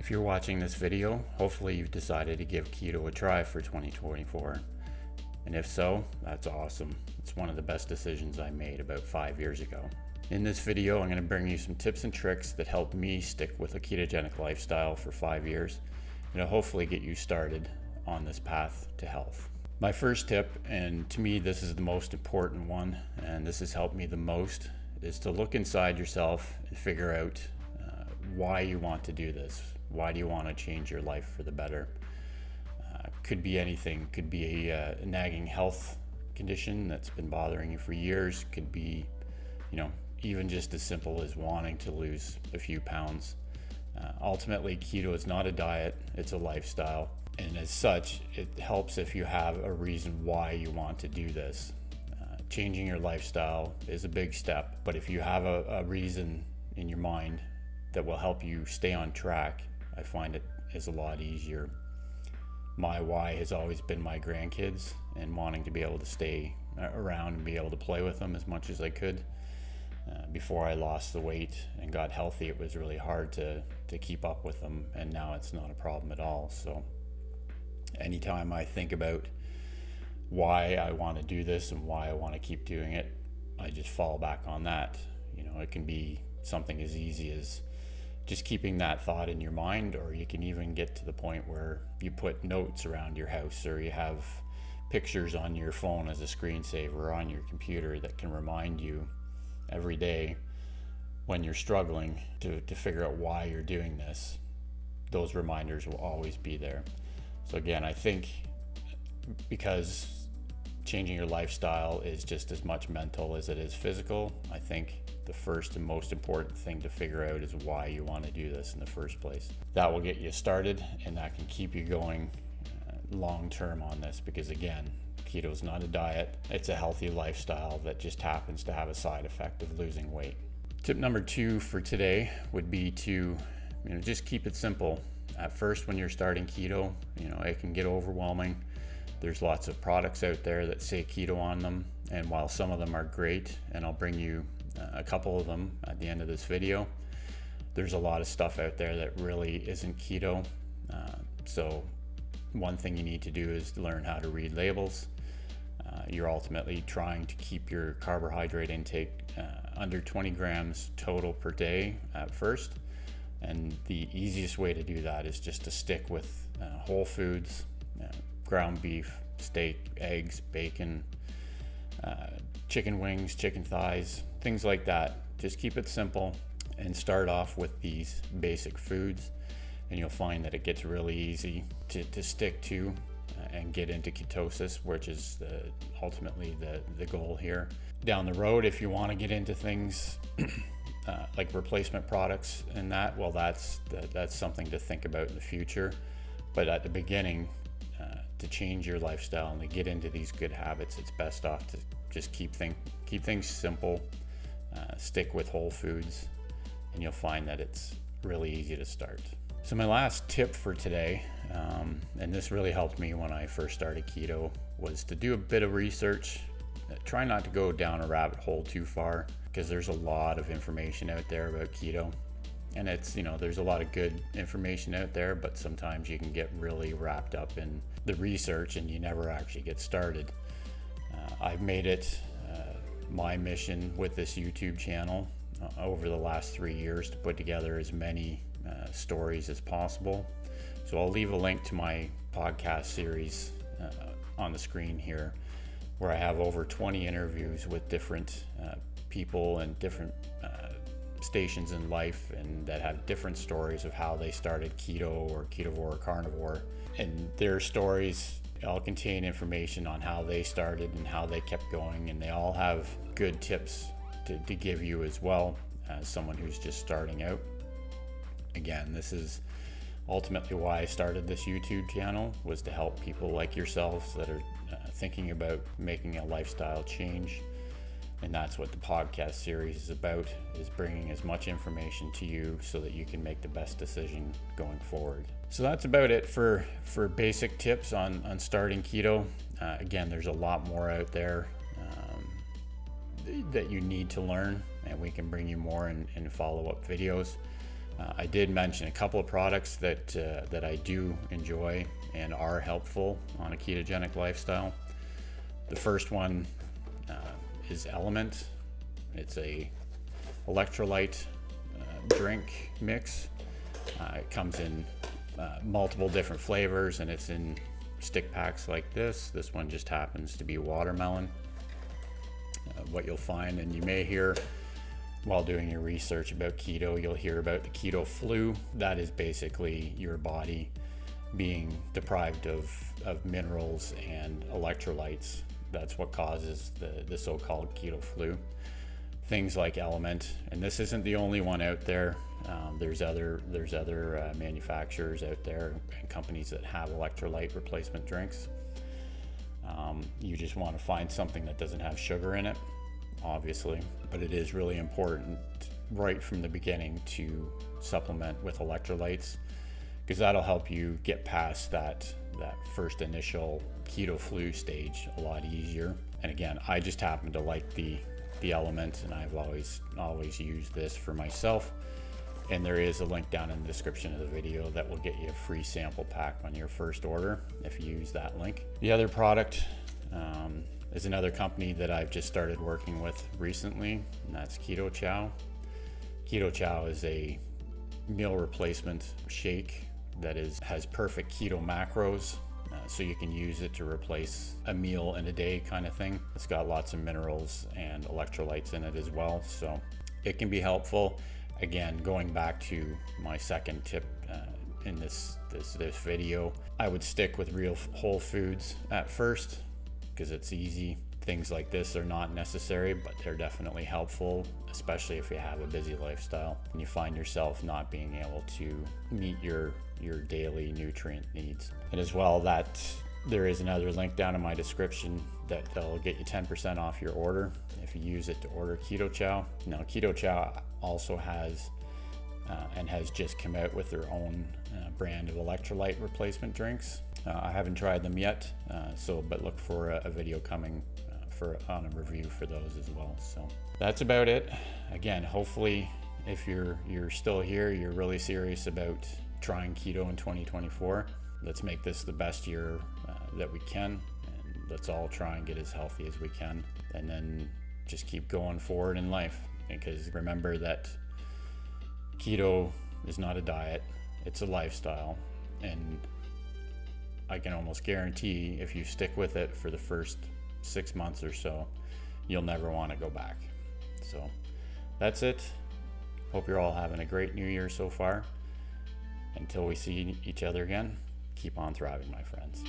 If you're watching this video, hopefully you've decided to give keto a try for 2024. And if so, that's awesome. It's one of the best decisions I made about 5 years ago. In this video, I'm going to bring you some tips and tricks that helped me stick with a ketogenic lifestyle for 5 years, and it'll hopefully get you started on this path to health. My first tip, and to me this is the most important one, and this has helped me the most, is to look inside yourself and figure out why you want to do this. Why do you want to change your life for the better? Could be anything. Could be a nagging health condition that's been bothering you for years. Could be, even just as simple as wanting to lose a few pounds. Ultimately, keto is not a diet, it's a lifestyle. And as such, it helps if you have a reason why you want to do this. Changing your lifestyle is a big step, but if you have a reason in your mind that will help you stay on track, I find it is a lot easier. My why has always been my grandkids and wanting to be able to stay around and be able to play with them as much as I could. Before I lost the weight and got healthy, it was really hard to keep up with them, and now it's not a problem at all. So anytime I think about why I want to do this and why I want to keep doing it, I just fall back on that. It can be something as easy as just keeping that thought in your mind, or you can even get to the point where you put notes around your house, or you have pictures on your phone as a screensaver or on your computer that can remind you every day when you're struggling to figure out why you're doing this. Those reminders will always be there. So again, I think because changing your lifestyle is just as much mental as it is physical, I think the first and most important thing to figure out is why you want to do this in the first place. That will get you started, and that can keep you going long term on this, because again, keto is not a diet, it's a healthy lifestyle that just happens to have a side effect of losing weight. Tip number 2 for today would be to just keep it simple. At first, when you're starting keto, it can get overwhelming. There's lots of products out there that say keto on them, and while some of them are great, and I'll bring you a couple of them at the end of this video, there's a lot of stuff out there that really isn't keto. So one thing you need to do is learn how to read labels. You're ultimately trying to keep your carbohydrate intake under 20 grams total per day at first, and the easiest way to do that is just to stick with whole foods, ground beef, steak, eggs, bacon, chicken wings, chicken thighs, things like that. Just keep it simple and start off with these basic foods, and you'll find that it gets really easy to stick to and get into ketosis, which is ultimately the goal here. Down the road, if you want to get into things like replacement products and that's something to think about in the future. But at the beginning, to change your lifestyle and to get into these good habits, it's best off to just keep things simple, stick with whole foods, and you'll find that it's really easy to start. So my last tip for today, and this really helped me when I first started keto, was to do a bit of research. Try not to go down a rabbit hole too far, because there's a lot of information out there about keto. And it's, there's a lot of good information out there, but sometimes you can get really wrapped up in the research and you never actually get started. I've made it my mission with this YouTube channel over the last 3 years to put together as many stories as possible. So I'll leave a link to my podcast series on the screen here, where I have over 20 interviews with different people and different stations in life, and that have different stories of how they started keto or ketovore or carnivore, and their stories all contain information on how they started and how they kept going, and they all have good tips to give you as well as someone who's just starting out. Again, this is ultimately why I started this YouTube channel, was to help people like yourselves that are thinking about making a lifestyle change. And that's what the podcast series is about, is bringing as much information to you so that you can make the best decision going forward. So that's about it for basic tips on starting keto. Again, there's a lot more out there that you need to learn, and we can bring you more in follow-up videos. I did mention a couple of products that I do enjoy and are helpful on a ketogenic lifestyle. The first one is LMNT. It's a electrolyte drink mix. It comes in multiple different flavors, and it's in stick packs like this. This one just happens to be watermelon. What you'll find, and you may hear while doing your research about keto, you'll hear about the keto flu. That is basically your body being deprived of minerals and electrolytes. That's what causes the so-called keto flu. Things like LMNT, and this isn't the only one out there. There's other manufacturers out there and companies that have electrolyte replacement drinks. You just want to find something that doesn't have sugar in it, obviously, but it is really important right from the beginning to supplement with electrolytes, because that'll help you get past that first initial keto flu stage a lot easier. And again, I just happen to like the LMNT, and I've always used this for myself. And there is a link down in the description of the video that will get you a free sample pack on your first order if you use that link. The other product is another company that I've just started working with recently, and that's Ketochow. Ketochow is a meal replacement shake that has perfect keto macros, so you can use it to replace a meal in a day kind of thing. It's got lots of minerals and electrolytes in it as well, so it can be helpful. Again, going back to my second tip in this video, I would stick with real whole foods at first, because it's easy. Things like this are not necessary, but they're definitely helpful, especially if you have a busy lifestyle and you find yourself not being able to meet your daily nutrient needs. And as well, that there is another link down in my description that'll get you 10% off your order if you use it to order Ketochow. Now, Ketochow also has and has just come out with their own brand of electrolyte replacement drinks. I haven't tried them yet, but look for a video coming on a review for those as well. So that's about it. Again, hopefully, if you're still here, you're really serious about trying keto in 2024. Let's make this the best year that we can, and let's all try and get as healthy as we can, and then just keep going forward in life. Because remember that keto is not a diet, it's a lifestyle, and I can almost guarantee if you stick with it for the first 6 months or so, you'll never want to go back. So that's it. Hope you're all having a great new year so far. Until we see each other again, keep on thriving, my friends.